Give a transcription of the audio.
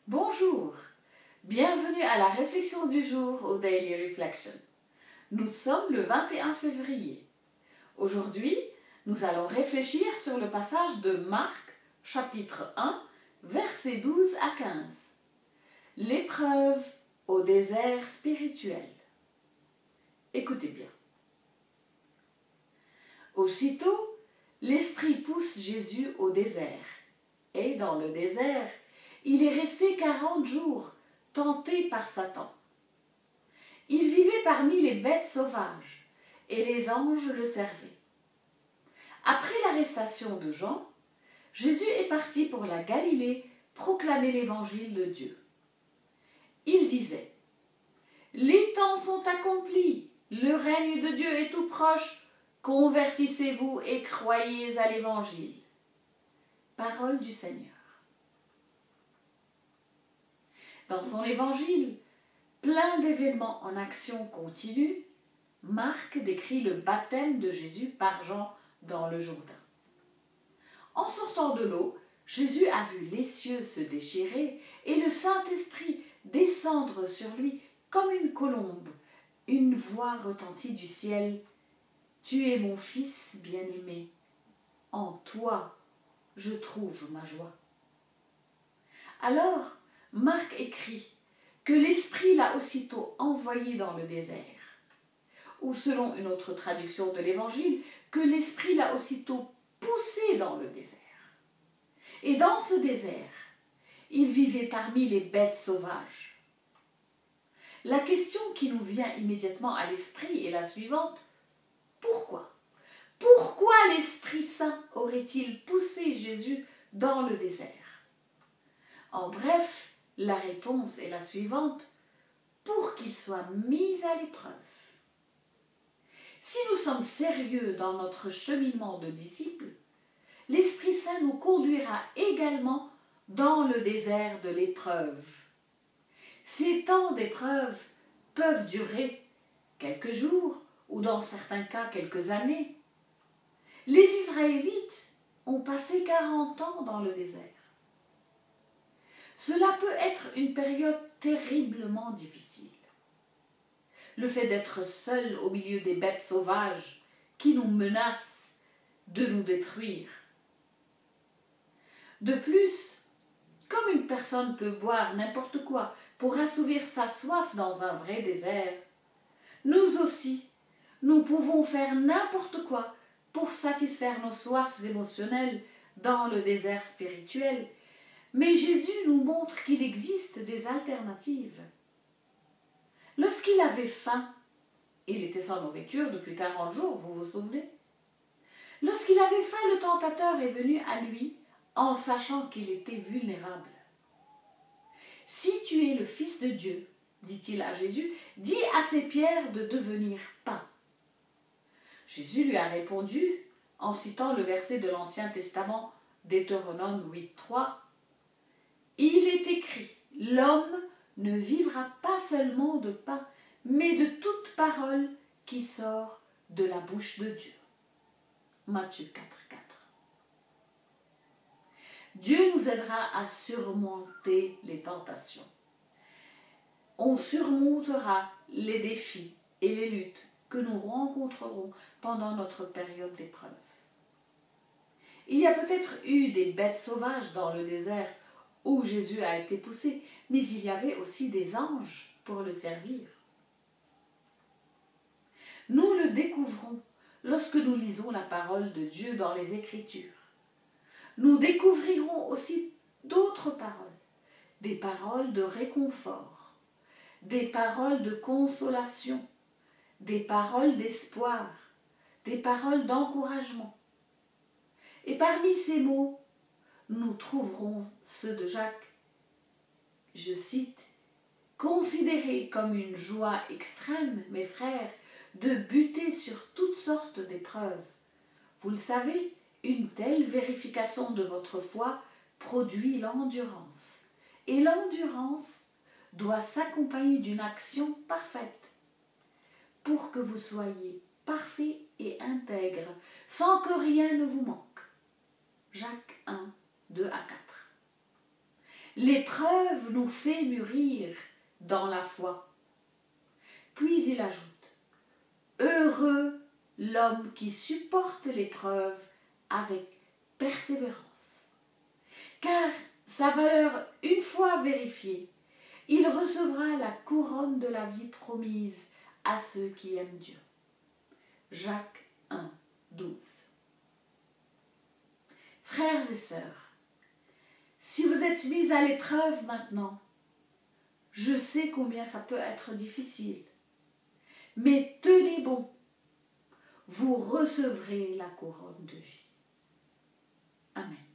Bonjour, bienvenue à la réflexion du jour au Daily Reflection. Nous sommes le 21 février. Aujourd'hui, nous allons réfléchir sur le passage de Marc, chapitre 1, versets 12 à 15. L'épreuve au désert spirituel. Écoutez bien. Aussitôt, l'Esprit pousse Jésus au désert. Et dans le désert, il est resté 40 jours, tenté par Satan. Il vivait parmi les bêtes sauvages, et les anges le servaient. Après l'arrestation de Jean, Jésus est parti pour la Galilée proclamer l'évangile de Dieu. Il disait : « Les temps sont accomplis, le règne de Dieu est tout proche, convertissez-vous et croyez à l'évangile. » Parole du Seigneur. Dans son évangile, plein d'événements en action continue, Marc décrit le baptême de Jésus par Jean dans le Jourdain. En sortant de l'eau, Jésus a vu les cieux se déchirer et le Saint-Esprit descendre sur lui comme une colombe. Une voix retentit du ciel : « Tu es mon Fils bien-aimé, en toi je trouve ma joie. » Alors, Marc écrit que l'Esprit l'a aussitôt envoyé dans le désert. Ou selon une autre traduction de l'Évangile, que l'Esprit l'a aussitôt poussé dans le désert. Et dans ce désert, il vivait parmi les bêtes sauvages. La question qui nous vient immédiatement à l'esprit est la suivante : pourquoi ? Pourquoi l'Esprit Saint aurait-il poussé Jésus dans le désert ? En bref, la réponse est la suivante : pour qu'il soit mis à l'épreuve. Si nous sommes sérieux dans notre cheminement de disciples, l'Esprit Saint nous conduira également dans le désert de l'épreuve. Ces temps d'épreuve peuvent durer quelques jours ou dans certains cas quelques années. Les Israélites ont passé 40 ans dans le désert. Cela peut être une période terriblement difficile. Le fait d'être seul au milieu des bêtes sauvages qui nous menacent de nous détruire. De plus, comme une personne peut boire n'importe quoi pour assouvir sa soif dans un vrai désert, nous aussi, nous pouvons faire n'importe quoi pour satisfaire nos soifs émotionnelles dans le désert spirituel. Mais Jésus nous montre qu'il existe des alternatives. Lorsqu'il avait faim, il était sans nourriture depuis 40 jours, vous vous souvenez ? Lorsqu'il avait faim, le tentateur est venu à lui en sachant qu'il était vulnérable. « Si tu es le Fils de Dieu, dit-il à Jésus, dis à ces pierres de devenir pain. » Jésus lui a répondu en citant le verset de l'Ancien Testament, Deutéronome 8.3. Il est écrit : l'homme ne vivra pas seulement de pain, mais de toute parole qui sort de la bouche de Dieu. Matthieu 4.4. Dieu nous aidera à surmonter les tentations. On surmontera les défis et les luttes que nous rencontrerons pendant notre période d'épreuve. Il y a peut-être eu des bêtes sauvages dans le désert où Jésus a été poussé, mais il y avait aussi des anges pour le servir. Nous le découvrons lorsque nous lisons la parole de Dieu dans les Écritures. Nous découvrirons aussi d'autres paroles, des paroles de réconfort, des paroles de consolation, des paroles d'espoir, des paroles d'encouragement. Et parmi ces mots, nous trouverons ceux de Jacques. Je cite : « Considérez comme une joie extrême, mes frères, de buter sur toutes sortes d'épreuves. Vous le savez, une telle vérification de votre foi produit l'endurance. Et l'endurance doit s'accompagner d'une action parfaite, pour que vous soyez parfait et intègre, sans que rien ne vous manque. » Jacques 1, 2 à 4. L'épreuve nous fait mûrir dans la foi. Puis il ajoute, heureux l'homme qui supporte l'épreuve avec persévérance, car sa valeur une fois vérifiée, il recevra la couronne de la vie promise à ceux qui aiment Dieu. Jacques 1, 12. Frères et sœurs, si vous êtes mis à l'épreuve maintenant, je sais combien ça peut être difficile, mais tenez bon, vous recevrez la couronne de vie. Amen.